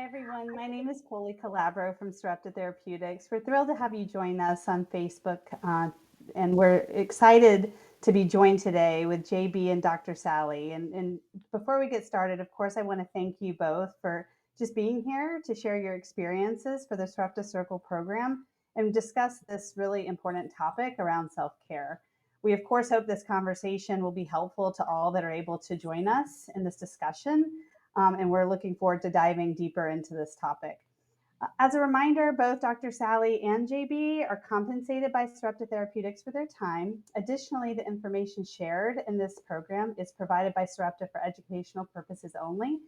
Hi, everyone. My name is Coley Calabro from SareptaCircle. We're thrilled to have you join us on Facebook, and we're excited to be joined today with JB and Dr. Sally. And before we get started, of course, I want to thank you both for just being here to share your experiences for the SareptaCircle program and discuss this really important topic around self-care. We, of course, hope this conversation will be helpful to all that are able to join us in this discussion, and we're looking forward to diving deeper into this topic. As a reminder, both Dr. Sally and JB are compensated by Sarepta Therapeutics for their time. Additionally, the information shared in this program is provided by Sarepta for educational purposes only,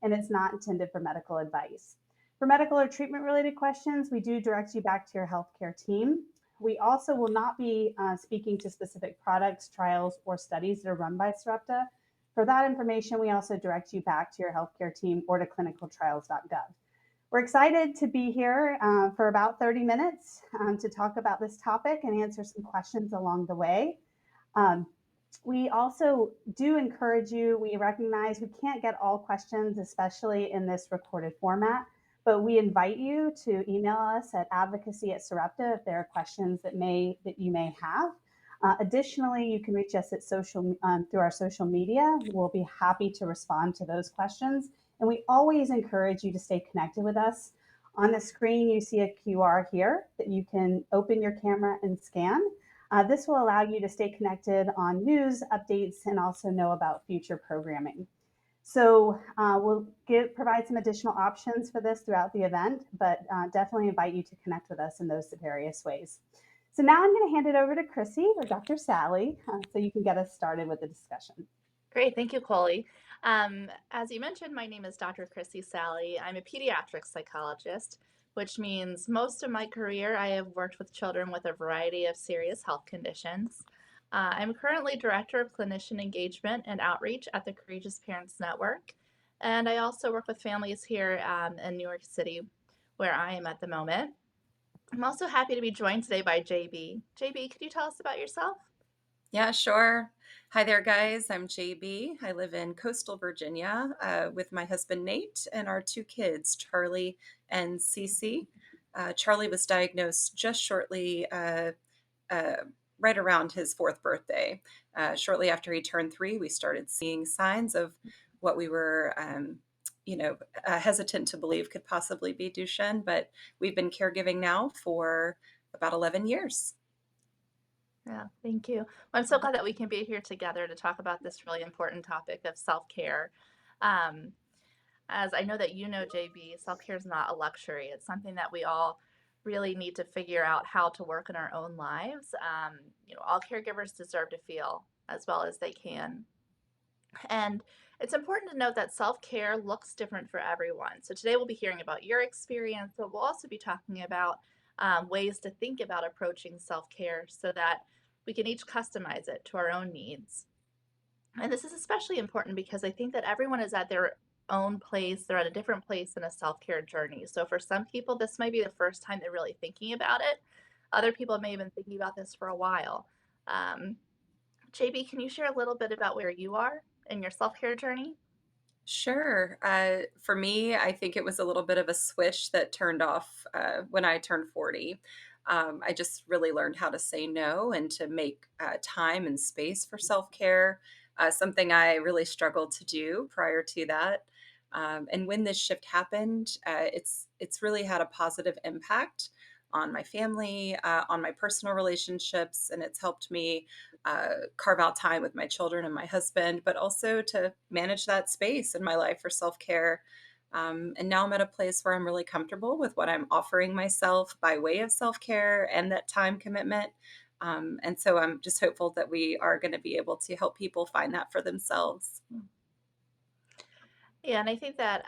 and it's not intended for medical advice. For medical or treatment related questions, we do direct you back to your healthcare team. We also will not be speaking to specific products, trials, or studies that are run by Sarepta. For that information, we also direct you back to your healthcare team or to clinicaltrials.gov. We're excited to be here for about 30 minutes to talk about this topic and answer some questions along the way. Um, we also do encourage you, we recognize we can't get all questions, especially in this recorded format, but we invite you to email us at advocacy@Sarepta if there are questions that you may have. Additionally, you can reach us at through our social media. We'll be happy to respond to those questions. And we always encourage you to stay connected with us. On the screen, you see a QR here that you can open your camera and scan. This will allow you to stay connected on news, updates, and also know about future programming. So we'll provide some additional options for this throughout the event, but definitely invite you to connect with us in those various ways. So now I'm going to hand it over to Chrissy or Dr. Sally so you can get us started with the discussion. Great, thank you, Coley. As you mentioned, my name is Dr. Chrissy Sally. I'm a pediatric psychologist, which means most of my career I have worked with children with a variety of serious health conditions. I'm currently Director of Clinician Engagement and Outreach at the Courageous Parents Network, and I also work with families here in New York City, where I am at the moment. I'm also happy to be joined today by JB. JB, could you tell us about yourself? Yeah, sure. Hi there, guys. I'm JB. I live in coastal Virginia with my husband Nate and our two kids, Charlie and Cece. Charlie was diagnosed just shortly, uh, right around his fourth birthday. Shortly after he turned 3, we started seeing signs of what we were, hesitant to believe could possibly be Duchenne, but we've been caregiving now for about 11 years. Yeah, thank you. Well, I'm so glad that we can be here together to talk about this really important topic of self-care. Um, as I know that you know, JB, self-care is not a luxury. It's something that we all really need to figure out how to work in our own lives. All caregivers deserve to feel as well as they can. And it's important to note that self-care looks different for everyone. So today we'll be hearing about your experience, but we'll also be talking about ways to think about approaching self-care so that we can each customize it to our own needs. And this is especially important because I think that everyone is at their own place. They're at a different place in a self-care journey. So for some people, this might be the first time they're really thinking about it. Other people may have been thinking about this for a while. Um, JB, can you share a little bit about where you are in your self-care journey? Sure. For me, I think it was a little bit of a switch that turned off when I turned 40. I just really learned how to say no and to make time and space for self care, something I really struggled to do prior to that. And when this shift happened, it's really had a positive impact on my family, on my personal relationships, and it's helped me carve out time with my children and my husband, but also to manage that space in my life for self care. And now I'm at a place where I'm really comfortable with what I'm offering myself by way of self care and that time commitment. And so I'm just hopeful that we are going to be able to help people find that for themselves. Yeah, and I think that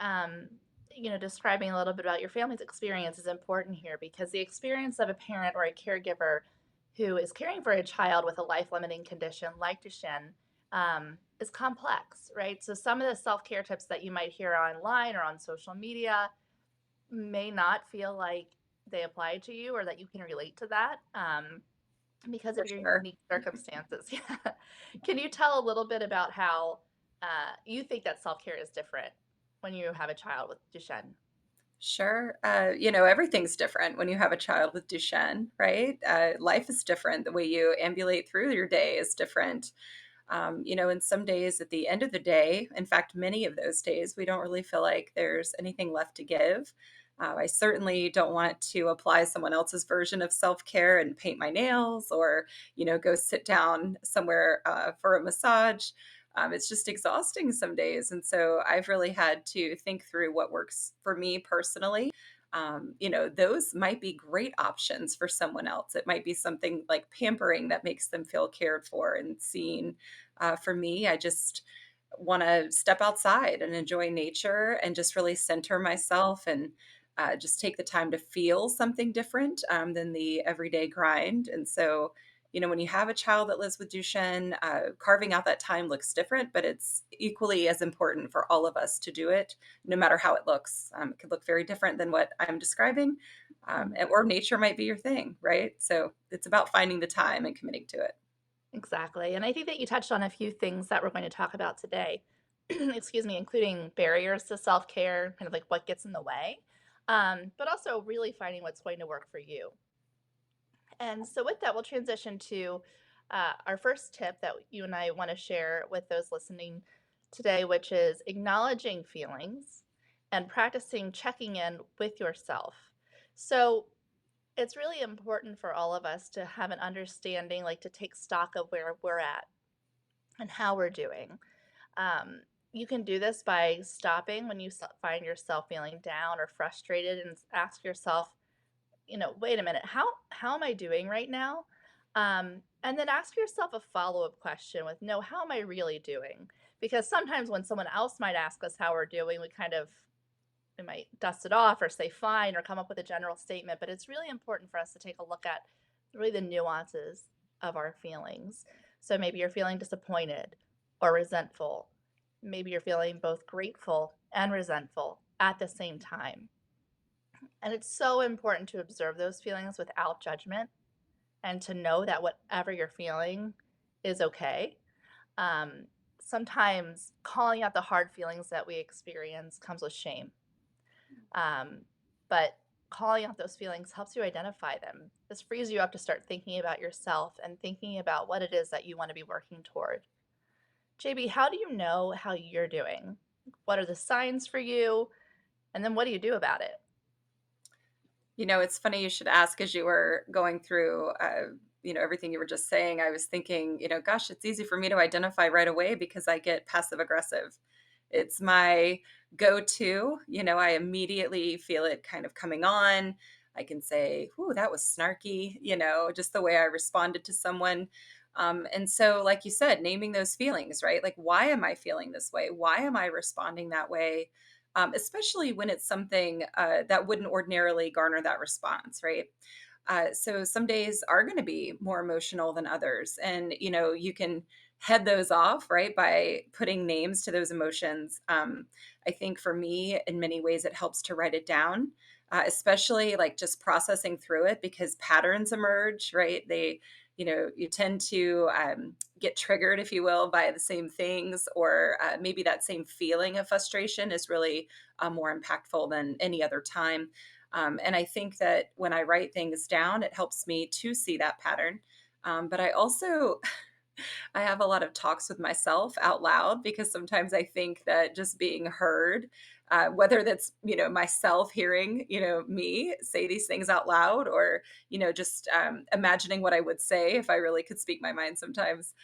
describing a little bit about your family's experience is important here because the experience of a parent or a caregiver who is caring for a child with a life-limiting condition like Duchenne is complex, right? So some of the self-care tips that you might hear online or on social media may not feel like they apply to you or that you can relate to that because For of your sure. unique circumstances. Yeah. Can you tell a little bit about how you think that self care is different when you have a child with Duchenne? Sure. Everything's different when you have a child with Duchenne, right? Life is different. The way you ambulate through your day is different. And some days at the end of the day, in fact, many of those days, we don't really feel like there's anything left to give. I certainly don't want to apply someone else's version of self care and paint my nails or, go sit down somewhere for a massage. It's just exhausting some days. And so I've really had to think through what works for me personally. Those might be great options for someone else. It might be something like pampering that makes them feel cared for and seen. For me, I just want to step outside and enjoy nature and just really center myself and just take the time to feel something different than the everyday grind. And so, when you have a child that lives with Duchenne, carving out that time looks different, but it's equally as important for all of us to do it, no matter how it looks. It could look very different than what I'm describing, or nature might be your thing, right? So it's about finding the time and committing to it. Exactly. And I think that you touched on a few things that we're going to talk about today, excuse me, including barriers to self care, kind of like what gets in the way, but also really finding what's going to work for you. And so, with that, we'll transition to our first tip that you and I want to share with those listening today, which is acknowledging feelings and practicing checking in with yourself. So, it's really important for all of us to have an understanding, like to take stock of where we're at and how we're doing. Um, you can do this by stopping when you find yourself feeling down or frustrated and ask yourself, wait a minute, how am I doing right now? And then ask yourself a follow-up question with, no, how am I really doing? Because sometimes when someone else might ask us how we're doing, we might dust it off or say fine or come up with a general statement, but it's really important for us to take a look at really the nuances of our feelings. So maybe you're feeling disappointed or resentful. Maybe you're feeling both grateful and resentful at the same time. And it's so important to observe those feelings without judgment and to know that whatever you're feeling is okay. Um, Sometimes calling out the hard feelings that we experience comes with shame. But calling out those feelings helps you identify them. This frees you up to start thinking about yourself and thinking about what it is that you want to be working toward. JB, how do you know how you're doing? What are the signs for you? And then what do you do about it? It's funny you should ask as you were going through, everything you were just saying. I was thinking, gosh, it's easy for me to identify right away because I get passive aggressive. It's my go-to. I immediately feel it kind of coming on. I can say, "Ooh, that was snarky," just the way I responded to someone. And so, like you said, naming those feelings, right? Like, why am I feeling this way? Why am I responding that way? Especially when it's something that wouldn't ordinarily garner that response, right? So some days are going to be more emotional than others. And, you can head those off, right, by putting names to those emotions. I think for me, in many ways, it helps to write it down, especially like just processing through it because patterns emerge, right? You tend to get triggered, if you will, by the same things, or maybe that same feeling of frustration is really more impactful than any other time. And I think that when I write things down, it helps me to see that pattern. But I also, I have a lot of talks with myself out loud because sometimes I think that just being heard, whether that's, myself hearing, me say these things out loud or, just imagining what I would say if I really could speak my mind sometimes.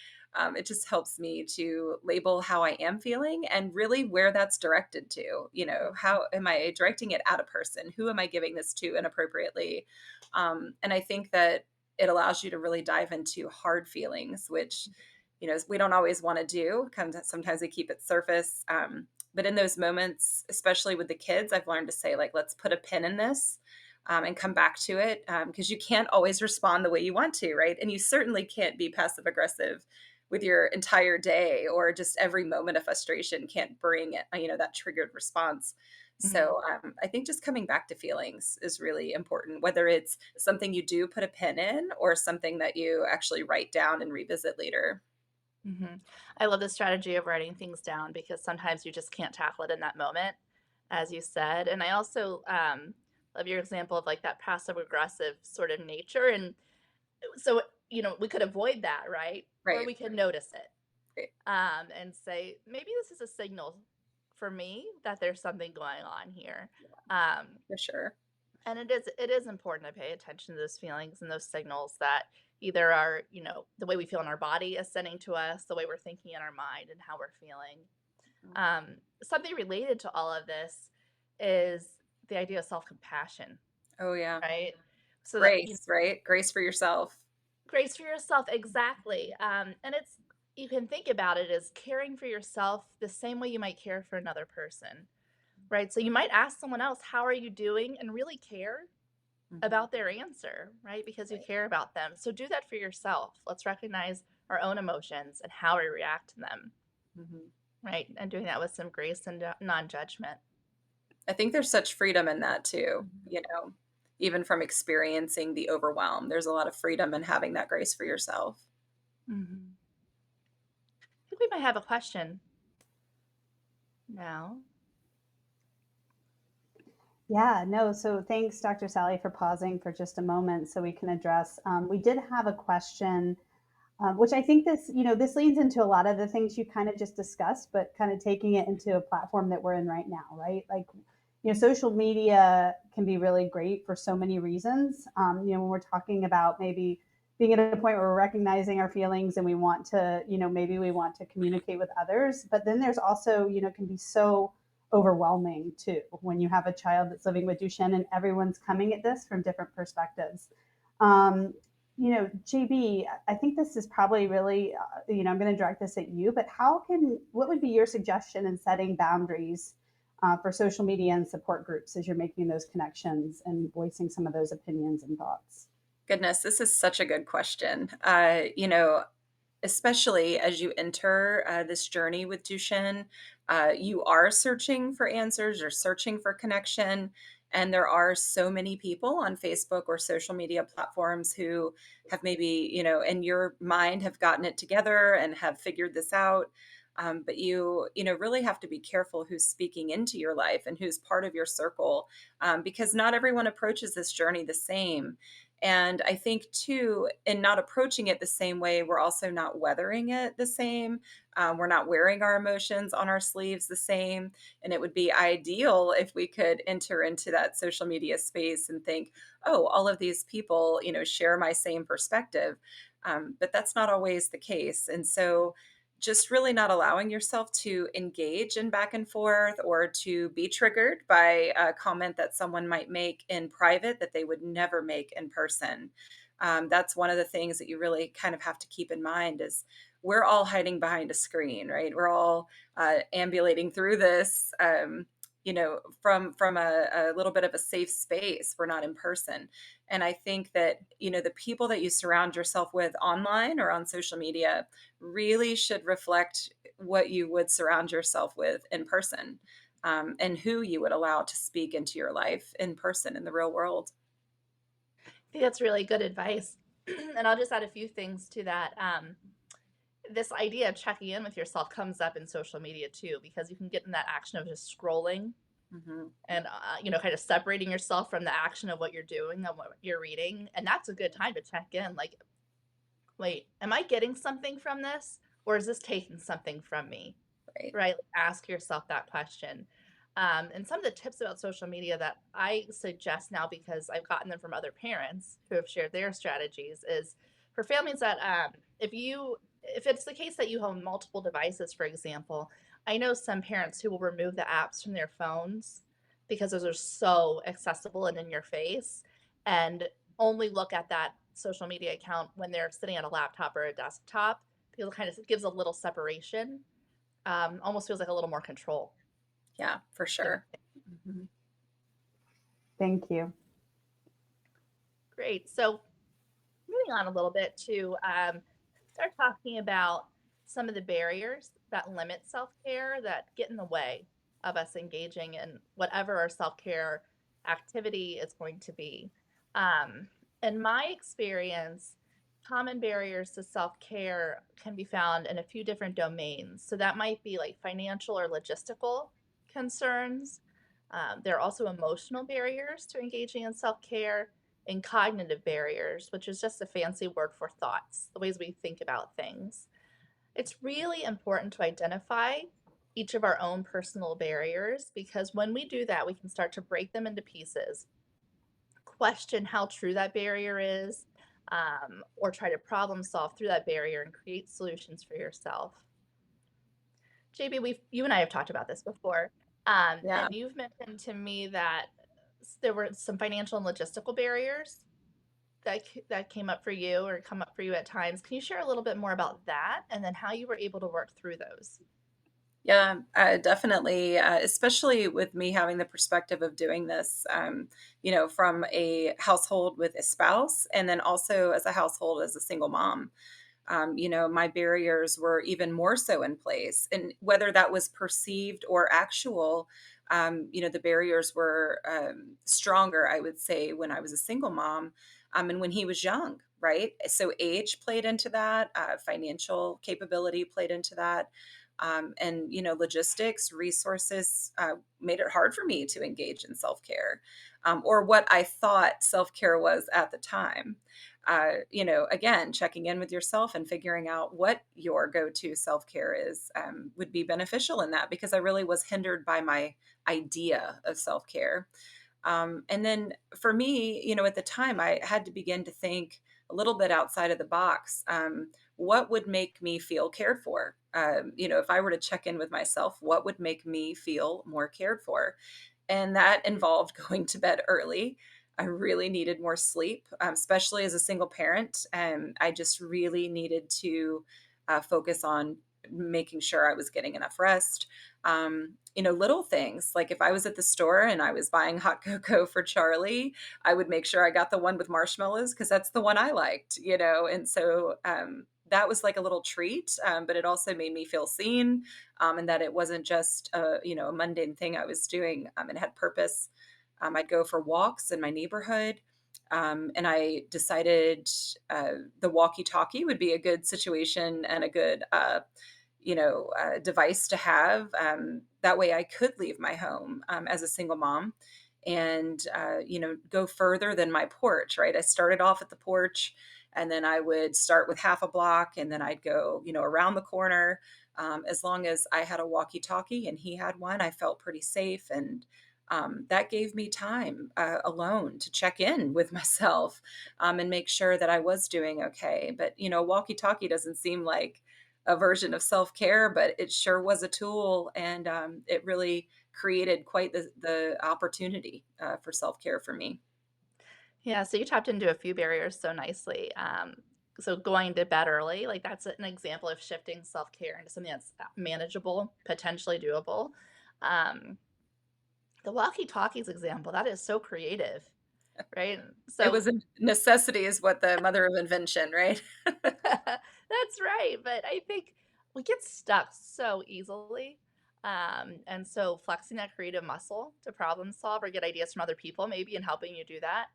It just helps me to label how I am feeling and really where that's directed to. How am I directing it at a person? Who am I giving this to inappropriately? And I think that it allows you to really dive into hard feelings, which, we don't always want to do. Sometimes we keep it surface. But in those moments, especially with the kids, I've learned to say, like, let's put a pin in this and come back to it because you can't always respond the way you want to, right? And you certainly can't be passive aggressive with your entire day or just every moment of frustration can't bring it, that triggered response. Mhm. So I think just coming back to feelings is really important, whether it's something you do put a pin in or something that you actually write down and revisit later. Mhm. I love the strategy of writing things down because sometimes you just can't tackle it in that moment. as you said. And I also love your example of like that passive aggressive sort of nature. And so, we could avoid that, right? Or Right. we could notice it Right. and say, maybe this is a signal for me that there's something going on here. Um, For sure. and it is important to pay attention to those feelings and those signals that either are, the way we feel in our body is sending to us, the way we're thinking in our mind and how we're feeling. Something related to all of this is the idea of self-compassion, Oh yeah. right? So that, Grace, right? Grace for yourself. grace for yourself, exactly. And you can think about it as caring for yourself the same way you might care for another person, right? So you might ask someone else, how are you doing? And really care Mhm. about their answer, right? Because you Right. care about them. So do that for yourself. Let's recognize our own emotions and how we react to them, Mhm. right? And doing that with some grace and non-judgment. I think there's such freedom in that too, even from experiencing the overwhelm. There's a lot of freedom in having that grace for yourself. Mm-hmm. I think we might have a question now. Yeah, no. So thanks, Dr. Sally, for pausing for just a moment so we can address. We did have a question, which I think this leads into a lot of the things you kind of just discussed, but kind of taking it into a platform that we're in right now, right? Like, social media can be really great for so many reasons. When we're talking about maybe being at a point where we're recognizing our feelings and we want to, maybe we want to communicate with others, but then there's also, can be so overwhelming too when you have a child that's living with Duchenne and everyone's coming at this from different perspectives. Um, JB, I think this is probably really, I'm going to direct this at you, but what would be your suggestion in setting boundaries for social media and support groups as you're making those connections and voicing some of those opinions and thoughts? Goodness, this is such a good question. Especially as you enter this journey with Duchenne, you are searching for answers or searching for connection. And there are so many people on Facebook or social media platforms who have maybe, in your mind have gotten it together and have figured this out. But you really have to be careful who's speaking into your life and who's part of your circle, because not everyone approaches this journey the same. And I think, too, in not approaching it the same way, we're also not weathering it the same. We're not wearing our emotions on our sleeves the same. And it would be ideal if we could enter into that social media space and think, oh, all of these people, share my same perspective. But that's not always the case. And so, just really not allowing yourself to engage in back and forth or to be triggered by a comment that someone might make in private that they would never make in person. That's one of the things that you really kind of have to keep in mind is we're all hiding behind a screen, right? We're all ambulating through this, from a little bit of a safe space. We're not in person. And I think that, the people that you surround yourself with online or on social media really should reflect what you would surround yourself with in person, and who you would allow to speak into your life in person in the real world. I think that's really good advice. And I'll just add a few things to that. This idea of checking in with yourself comes up in social media too, because you can get in that action of just scrolling Hmm. and kind of separating yourself from the action of what you're doing and what you're reading. And that's a good time to check in. Like, wait, am I getting something from this, or is this taking something from me? Right. Right? Like, ask yourself that question. And some of the tips about social media that I suggest now, because I've gotten them from other parents who have shared their strategies, is for families that if it's the case that you have multiple devices, for example, I know some parents who will remove the apps from their phones because those are so accessible and in your face, and only look at that social media account when they're sitting at a laptop or a desktop, because it kind of gives a little separation, almost feels like a little more control. Yeah, for You know? sure. Mhm. Thank you. Great. So moving on a little bit to start talking about some of the barriers that limit self-care that get in the way of us engaging in whatever our self-care activity is going to be. Um, in my experience, common barriers to self-care can be found in a few different domains. So that might be like financial or logistical concerns. There are also emotional barriers to engaging in self care and cognitive barriers, which is just a fancy word for thoughts, the ways we think about things. It's really important to identify each of our own personal barriers because when we do that, we can start to break them into pieces, question how true that barrier is, or try to problem solve through that barrier and create solutions for yourself. JB, you and I have talked about this before, Yeah. and you've mentioned to me that there were some financial and logistical barriers that came up for you or come up for you at times. Can you share a little bit more about that, and then how you were able to work through those? Yeah, definitely. Especially with me having the perspective of doing this, from a household with a spouse, and then also as a household as a single mom. My barriers were even more so in place. And whether that was perceived or actual, the barriers were stronger, I would say, when I was a single mom and when he was young, right? So age played into that, financial capability played into that. And logistics, resources made it hard for me to engage in self care or what I thought self care was at the time. Again, checking in with yourself and figuring out what your go to self care is would be beneficial in that because I really was hindered by my idea of self care. And then for me, at the time, I had to begin to think a little bit outside of the box. What would make me feel cared for? If I were to check in with myself, what would make me feel more cared for? And that involved going to bed early. I really needed more sleep, especially as a single parent. And I just really needed to focus on making sure I was getting enough rest. Little things like if I was at the store and I was buying hot cocoa for Charlie, I would make sure I got the one with marshmallows because that's the one I liked. And so that was like a little treat, but it also made me feel seen and that it wasn't just a mundane thing I was doing. It had purpose. I'd go for walks in my neighborhood. And I decided the walkie-talkie would be a good situation and a good device to have. That way I could leave my home as a single mom and, go further than my porch, right? I started off at the porch and then I would start with half a block and then I'd go, around the corner. As long as I had a walkie talkie and he had one, I felt pretty safe. And that gave me time alone to check in with myself and make sure that I was doing okay. But, walkie talkie doesn't seem like a version of self care, but it sure was a tool. And it really created quite the opportunity for self care for me. Yeah, so you tapped into a few barriers so nicely. So going to bed early, like that's an example of shifting self care into something that's manageable, potentially doable. Um, the walkie talkies example, that is so creative, right? It So was a necessity, is what the mother of invention, right? that's right. But I think we get stuck so easily. And so flexing that creative muscle to problem solve or get ideas from other people, maybe, and helping you do that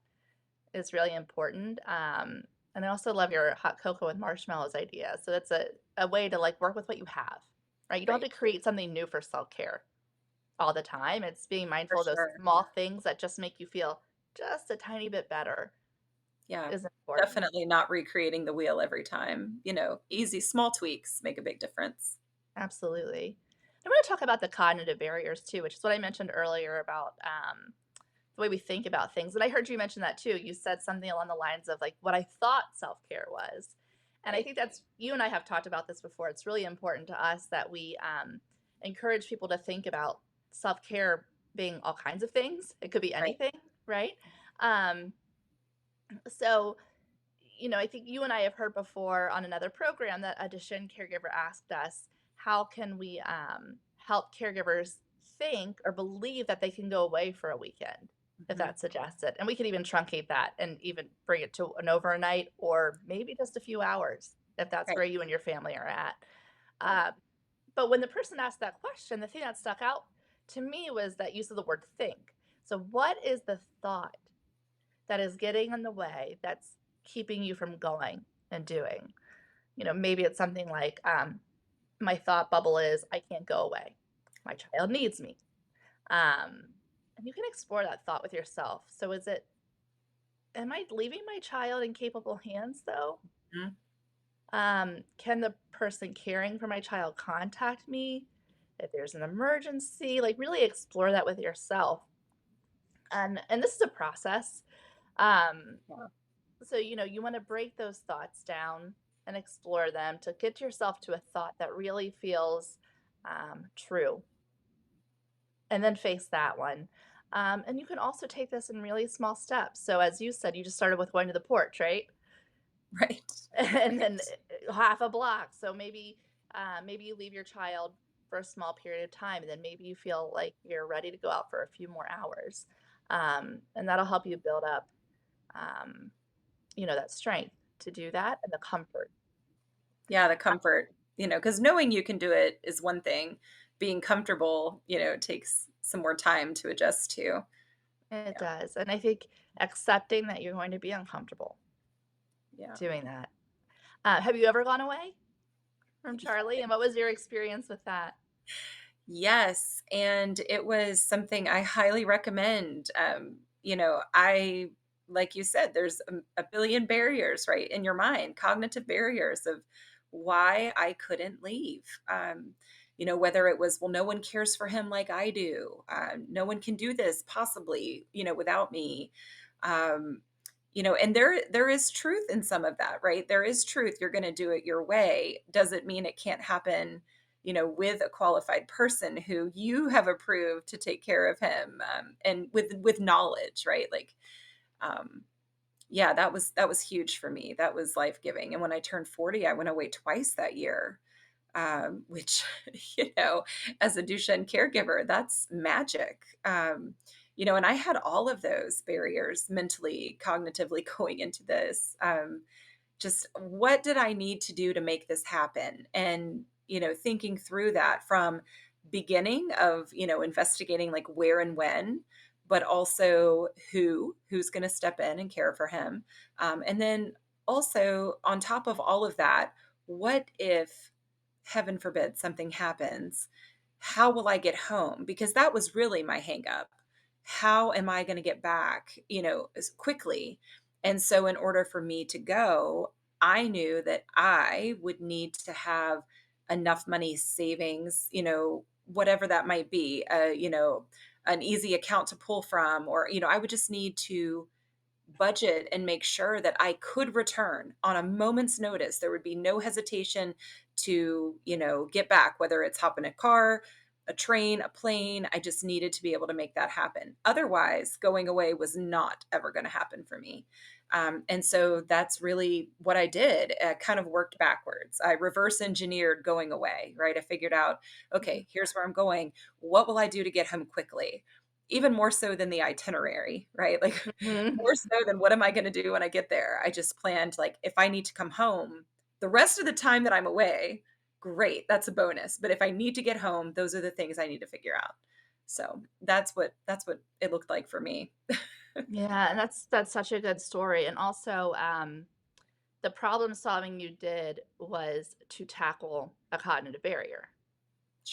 is really important. And I also love your hot cocoa with marshmallows idea. So that's a way to like work with what you have, right? You don't Right, have to create something new for self care all the time. It's being for mindful of those sure. small things that just make you feel just a tiny bit better Yeah, is important. definitely not recreating the wheel every time. Easy, small tweaks make a big difference. Absolutely. I want to talk about the cognitive barriers too, which is what I mentioned earlier about the way we think about things. And I heard you mention that too. You said something along the lines of like what I thought self care was. And I Right, think that's, you and I have talked about this before. It's really important to us that we encourage people to think about self care being all kinds of things. It could be right, anything, right? Um, so, I think you and I have heard before on another program that a Duchenne caregiver asked us, how can we help caregivers think or believe that they can go away for a weekend if mhm, that's suggested? And we could even truncate that and even bring it to an overnight or maybe just a few hours if that's right, where you and your family are at. right, Uh, but when the person asked that question, the thing that stuck out to me was that use of the word think. So, what is the thought that is getting in the way that's keeping you from going and doing? Maybe it's something like, my thought bubble is, I can't go away. My child needs me. Um, And you can explore that thought with yourself. So is it, am I leaving my child in capable hands though? Mhm. Can the person caring for my child contact me if there's an emergency? Like really explore that with yourself. And this is a process. Um, Yeah. so you want to break those thoughts down and explore them to get yourself to a thought that really feels true, and then face that one. And you can also take this in really small steps. So as you said, you just started with going to the porch, right? Right. And then Right. half a block. So maybe you leave your child for a small period of time, and then maybe you feel like you're ready to go out for a few more hours, and that'll help you build up, um, that strength to do that and the comfort. Yeah, the comfort, because knowing you can do it is one thing. Being comfortable, takes some more time to adjust to. It Yeah. does, and I think accepting that you're going to be uncomfortable Yeah. doing that. Have you ever gone away from Charlie, and what was your experience with that? Yes, and it was something I highly recommend. Like you said, there's a billion barriers, right, in your mind, cognitive barriers of why I couldn't leave. Whether it was, well, no one cares for him like I do. No one can do this possibly, without me. Um, and there is truth in some of that, right? There is truth. You're going to do it your way. Doesn't mean it can't happen with a qualified person who you have approved to take care of him, and with knowledge, right? Like, um, yeah, that was huge for me. That was life giving. And when I turned 40, I went away twice that year, which, as a Duchenne caregiver, that's magic. And I had all of those barriers mentally, cognitively going into this. Just what did I need to do to make this happen? And, thinking through that from beginning of, investigating like where and when, but also who's going to step in and care for him. And then also on top of all of that, what if, heaven forbid, something happens? How will I get home? Because that was really my hang up. How am I going to get back, as quickly? And so in order for me to go, I knew that I would need to have enough money savings, whatever that might be, an easy account to pull from, or, I would just need to budget and make sure that I could return on a moment's notice. There would be no hesitation to, get back, whether it's hop in a car, a train, a plane. I just needed to be able to make that happen. Otherwise, going away was not ever going to happen for me. And so that's really what I did. I kind of worked backwards. I reverse engineered going away, right? I figured out, okay, here's where I'm going. What will I do to get home quickly? Even more so than the itinerary, right? Like, Mhm. more so than what am I going to do when I get there. I just planned, like, if I need to come home the rest of the time that I'm away, great, that's a bonus. But if I need to get home, those are the things I need to figure out. So that's what it looked like for me. Yeah, and that's such a good story, and also, the problem solving you did was to tackle a cognitive barrier.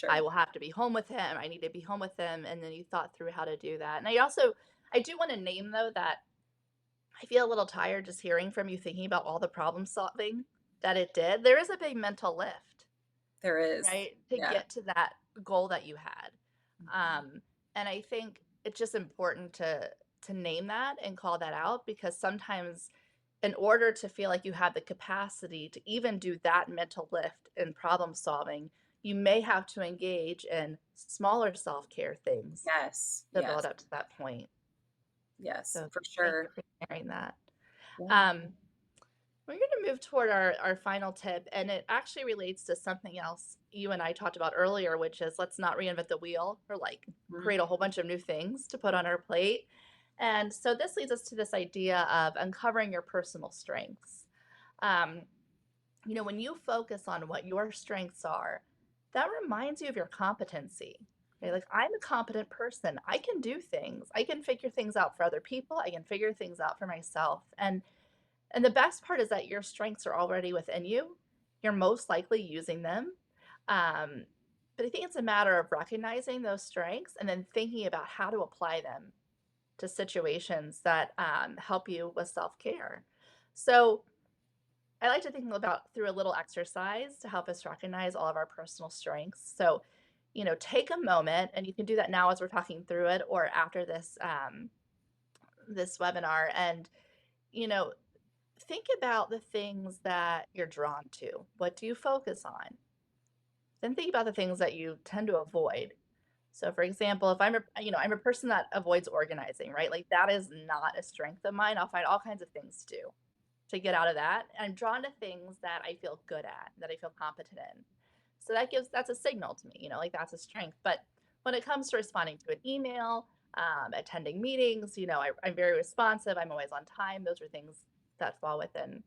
I Sure. will have to be home with him, I need to be home with him, and then you thought through how to do that, and I do wanna name, though, that I feel a little tired just hearing from you thinking about all the problem solving that it did. There is a big mental lift, There is. right, to Yeah. get to that goal that you had. Mhm. Um, and I think it's just important to name that and call that out, because sometimes in order to feel like you have the capacity to even do that mental lift in problem solving, you may have to engage in smaller self-care things Yes. to build Yes. up to that point. Yes, So for thank you sure. for sharing that. Yeah. Um, we're going to move toward our final tip, and it actually relates to something else you and I talked about earlier, which is let's not reinvent the wheel or like Mhm. create a whole bunch of new things to put on our plate. And so this leads us to this idea of uncovering your personal strengths. Um, when you focus on what your strengths are, that reminds you of your competency. Okay, like I'm a competent person. I can do things. I can figure things out for other people. I can figure things out for myself. And the best part is that your strengths are already within you. You're most likely using them. Um, But I think it's a matter of recognizing those strengths and then thinking about how to apply them to situations that help you with self care. So I like to think about through a little exercise to help us recognize all of our personal strengths. So, take a moment, and you can do that now as we're talking through it, or after this webinar, and you know, think about the things that you're drawn to. What do you focus on? Then think about the things that you tend to avoid. So for example, if I'm a person that avoids organizing, right? Like that is not a strength of mine. I'll find all kinds of things to do to get out of that. And I'm drawn to things that I feel good at, that I feel competent in. So that's a signal to me, like that's a strength. But when it comes to responding to an email, attending meetings, I'm very responsive. I'm always on time. Those are things that fall within,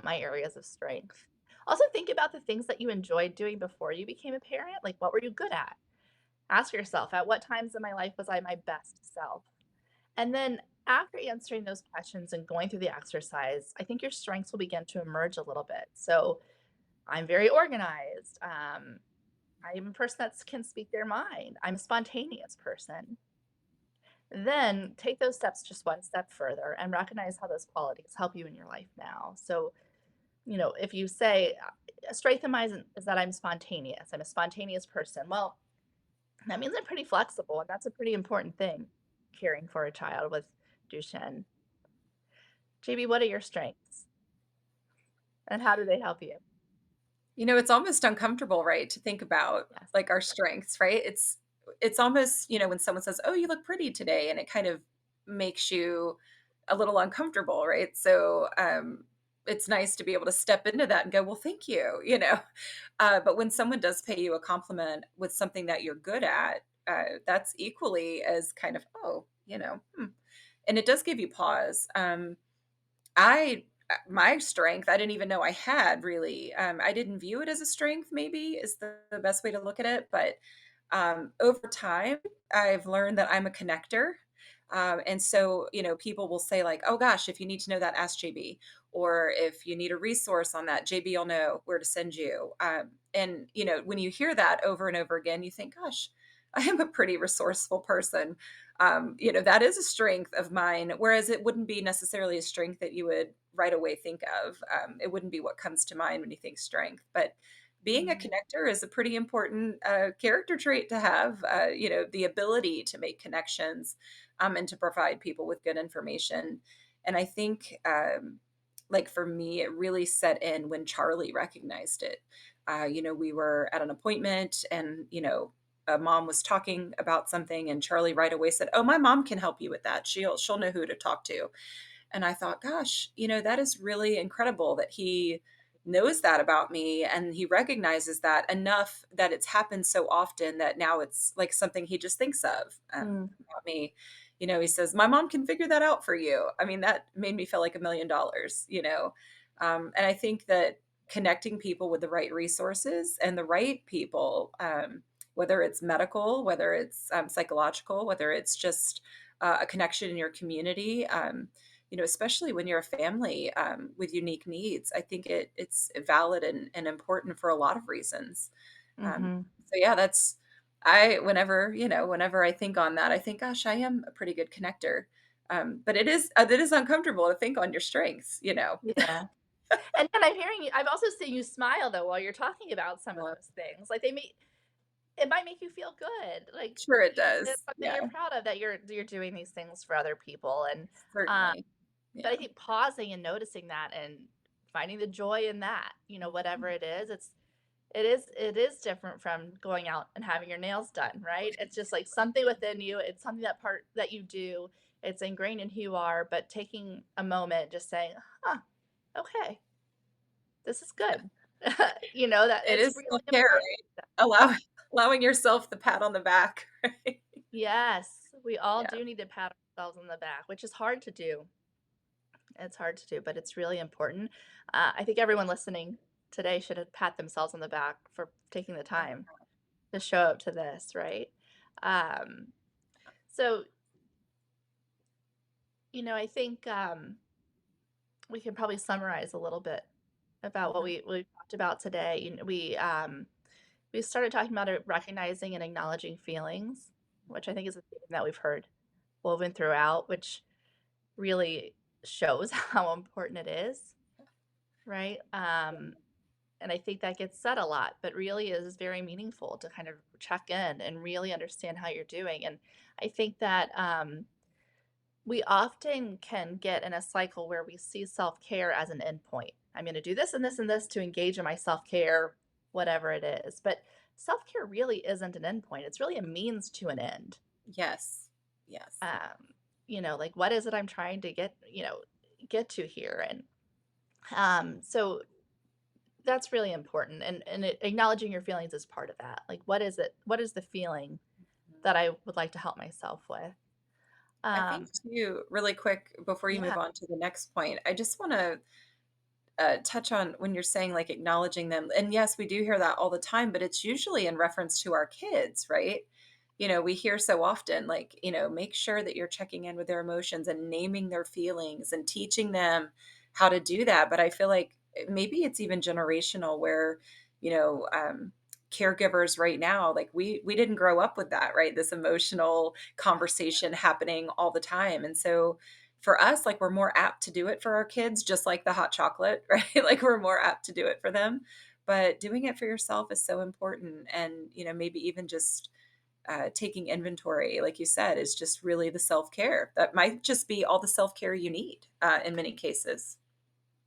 my areas of strength. Also think about the things that you enjoyed doing before you became a parent. Like what were you good at? Ask yourself, at what times in my life was I my best self? And then after answering those questions and going through the exercise, I think your strengths will begin to emerge a little bit. So I'm very organized. I'm a person that can speak their mind. I'm a spontaneous person. Then take those steps just one step further and recognize how those qualities help you in your life now. So, if you say a strength of mine is that I'm spontaneous, I'm a spontaneous person. Well, that means I'm pretty flexible, and that's a pretty important thing caring for a child with Duchenne. JB, what are your strengths and how do they help you? It's almost uncomfortable, right, to think about Yes. like our strengths, right? It's almost, when someone says, "Oh, you look pretty today," and it kind of makes you a little uncomfortable, right? So, it's nice to be able to step into that and go, "Well, thank you." But when someone does pay you a compliment with something that you're good at, that's equally as kind of, oh, and it does give you pause. I my strength, I didn't even know I had really. I didn't view it as a strength, maybe is the best way to look at it. But over time, I've learned that I'm a connector. And so, people will say, like, oh gosh, if you need to know that, ask JB. Or if you need a resource on that, JB will know where to send you. And, when you hear that over and over again, you think, gosh, I am a pretty resourceful person. That is a strength of mine, whereas it wouldn't be necessarily a strength that you would right away think of. It wouldn't be what comes to mind when you think strength. But being a Mhm. connector is a pretty important character trait to have, the ability to make connections and to provide people with good information. And I think, like for me, it really set in when Charlie recognized it. We were at an appointment and, a mom was talking about something and Charlie right away said, "Oh, my mom can help you with that. She'll know who to talk to." And I thought, gosh, that is really incredible that he knows that about me and he recognizes that enough that it's happened so often that now it's like something he just thinks of Mm. about me. He says, "My mom can figure that out for you." I mean, that made me feel like $1 million. And I think that connecting people with the right resources and the right people, whether it's medical, whether it's psychological, whether it's just a connection in your community, especially when you're a family with unique needs. I think it's valid and important for a lot of reasons. Um, Mhm. so yeah, whenever I think on that, I think, gosh, I am a pretty good connector. But it is uncomfortable to think on your strengths. Yeah. And I'm hearing you, I've also seen you smile though while you're talking about some of Uh, those things. Like it might make you feel good. Like, sure it it's does. something Yeah, you're proud of that you're doing these things for other people. And um, certainly. but Yeah. I think pausing and noticing that and finding the joy in that, whatever it is, it is different from going out and having your nails done, right? It's just like something within you. It's something that you do. It's ingrained in who you are, but taking a moment, just saying, huh, okay, this is good. That It it's is really self-care, important. right? Allowing yourself the pat on the back, right? Yes, we all Yeah. do need to pat ourselves on the back, which is hard to do. It's hard to do, but it's really important. I think everyone listening today should have pat themselves on the back for taking the Yeah. time to show up to this, right? Um, so, I think we can probably summarize a little bit about what Mhm. we talked about today. We we started talking about it, recognizing and acknowledging feelings, which I think is a theme that we've heard woven throughout, which really shows how important it is, right? And I think that gets said a lot, but really is very meaningful to kind of check in and really understand how you're doing. And I think that we often can get in a cycle where we see self care as an endpoint. I'm going to do this and this and this to engage in my self care, whatever it is. But self care really isn't an endpoint, it's really a means to an end. Yes. Yes. Um, like what is it I'm trying to get to here? And so that's really important. And acknowledging your feelings is part of that. Like, what is it? What is the feeling that I would like to help myself with? I think Um, too, really quick before you move yeah. on to the next point, I just want to touch on when you're saying like acknowledging them. And yes, we do hear that all the time, but it's usually in reference to our kids, right? We hear so often, like, make sure that you're checking in with their emotions and naming their feelings and teaching them how to do that. But I feel like maybe it's even generational where, you know, um, caregivers right now, like we didn't grow up with that, right? This emotional conversation happening all the time. And so for us, like we're more apt to do it for our kids, just like the hot chocolate, right? Like we're more apt to do it for them. But doing it for yourself is so important. And, maybe even just taking inventory, like you said, is just really the self care. That might just be all the self care you need in many cases.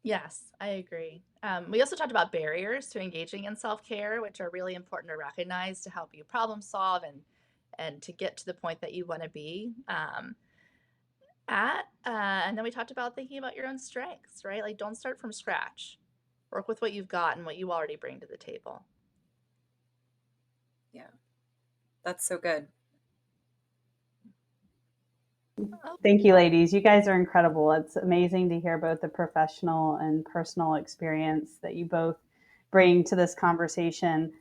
Yes, I agree. We also talked about barriers to engaging in self care, which are really important to recognize to help you problem solve and to get to the point that you want to be at. And then we talked about thinking about your own strengths, right? Like, don't start from scratch. Work with what you've got and what you already bring to the table. Yeah, that's so good. Oh, Thank you, ladies. You guys are incredible. It's amazing to hear both the professional and personal experience that you both bring to this conversation.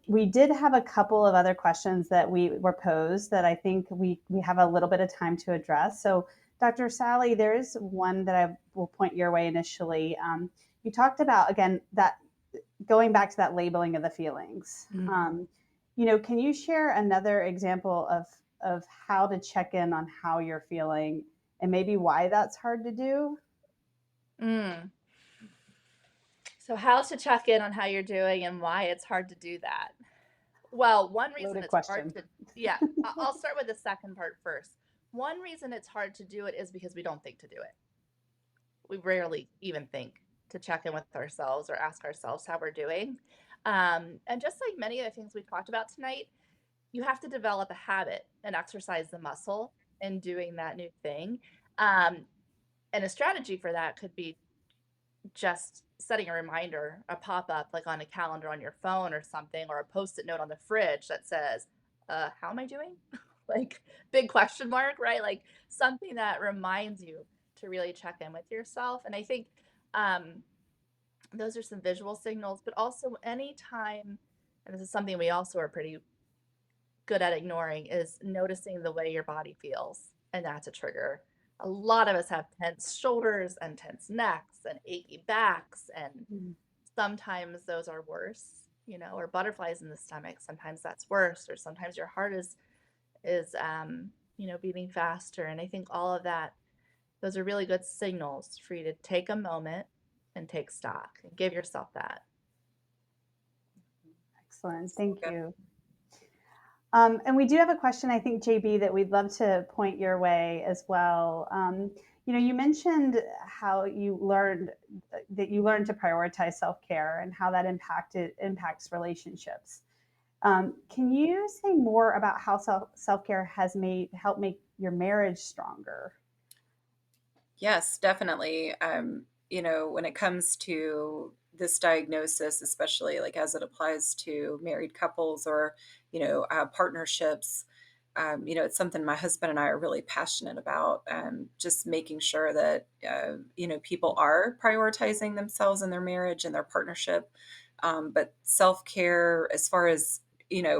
We did have a couple of other questions that we were posed that I think we have a little bit of time to address. So, Dr. Sally, there is one that I will point your way initially. You talked about, again, that going back to that labeling of the feelings. mm. Can you share another example of how to check in on how you're feeling and maybe why that's hard to do? Mm. So, how to check in on how you're doing and why it's hard to do that? Well, one reason Loaded it's hard question. to, yeah, I'll start with the second part first. One reason it's hard to do it is because we don't think to do it. We rarely even think to check in with ourselves or ask ourselves how we're doing. And just like many of the things we've talked about tonight, you have to develop a habit and exercise the muscle in doing that new thing. Um, and a strategy for that could be just setting a reminder, a pop up like on a calendar on your phone or something, or a post it note on the fridge that says, how am I doing? Like, big question mark, right? Like something that reminds you to really check in with yourself. And I think um, those are some visual signals, but also anytime, and this is something we also are pretty good at ignoring, is noticing the way your body feels. And that's a trigger. A lot of us have tense shoulders and tense necks and achy backs, and Mm. sometimes those are worse, or butterflies in the stomach. Sometimes that's worse, or sometimes your heart is beating faster. And I think all of that, those are really good signals for you to take a moment and take stock and give yourself that. Excellent. So Thank good. you. And we do have a question, I think, JB, that we'd love to point your way as well. You mentioned how you learned to prioritize self-care and how that impacts relationships. Can you say more about how self-care has helped make your marriage stronger? Yes, definitely. When it comes to this diagnosis, especially like as it applies to married couples or, partnerships, it's something my husband and I are really passionate about. Just making sure that, people are prioritizing themselves in their marriage and their partnership. But self care, as far as,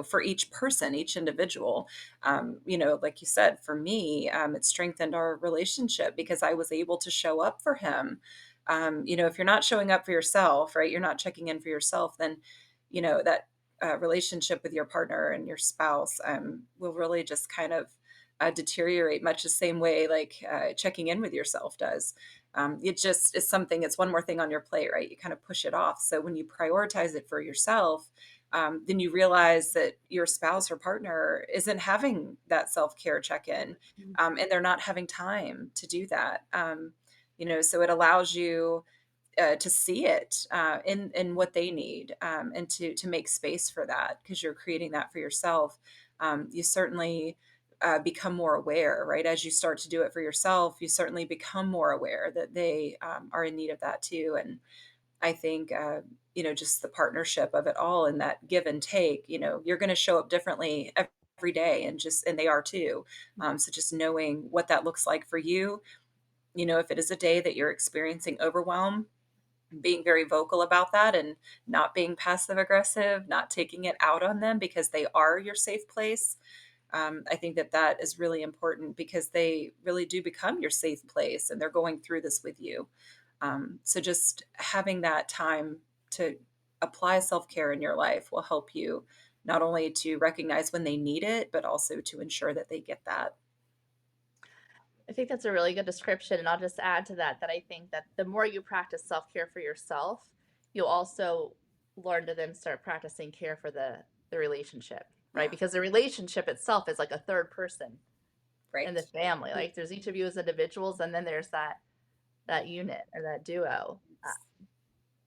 for each person, each individual, like you said, for me, it strengthened our relationship because I was able to show up for him. If you're not showing up for yourself, right, you're not checking in for yourself, then, that relationship with your partner and your spouse will really just kind of deteriorate much the same way like checking in with yourself does. It just is something, it's one more thing on your plate, right? You kind of push it off. So when you prioritize it for yourself, then you realize that your spouse or partner isn't having that self-care check-in, and they're not having time to do that. So it allows you to see it in what they need, and to make space for that because you're creating that for yourself. You certainly become more aware, right? As you start to do it for yourself, you certainly become more aware that they are in need of that too. And I think, just the partnership of it all and that give and take, you're going to show up differently every day, and they are too. So just knowing what that looks like for you, if it is a day that you're experiencing overwhelm, being very vocal about that and not being passive aggressive, not taking it out on them because they are your safe place. I think that is really important because they really do become your safe place and they're going through this with you. So just having that time to apply self-care in your life will help you not only to recognize when they need it, but also to ensure that they get that. I think that's a really good description. And I'll just add to that that I think that the more you practice self care for yourself, you'll also learn to then start practicing care for the relationship, right? Yeah, Because the relationship itself is like a third person in the right. family. Like there's each of you as individuals, and then there's that unit or that duo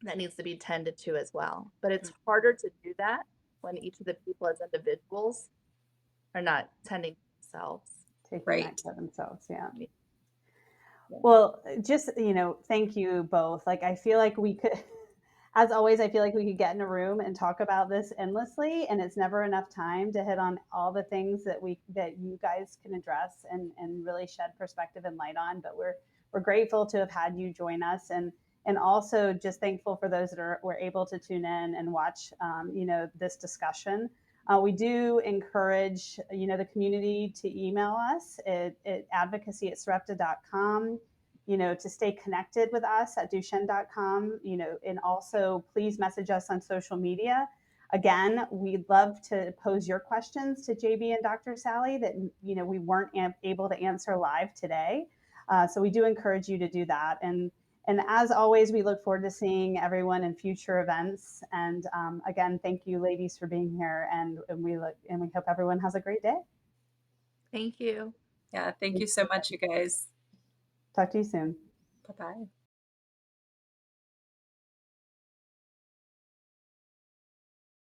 that needs to be tended to as well. But it's harder to do that when each of the people as individuals are not tending to themselves. Taking that Right. care themselves. Yeah. Yeah. Well, just, thank you both. Like, I feel like we could, as always, I feel like we could get in a room and talk about this endlessly, and it's never enough time to hit on all the things that you guys can address and really shed perspective and light on. But we're grateful to have had you join us, and also just thankful for those that were able to tune in and watch, this discussion. We do encourage, the community to email us at advocacy@sarepta.com, to stay connected with us at Duchenne.com, and also please message us on social media. Again, we'd love to pose your questions to JB and Dr. Sally that, we weren't able to answer live today. So we do encourage you to do that. And as always, we look forward to seeing everyone in future events. And again, thank you, ladies, for being here. And we hope everyone has a great day. Thank you. Yeah. Thank you so much, you guys. Talk to you soon. Bye-bye.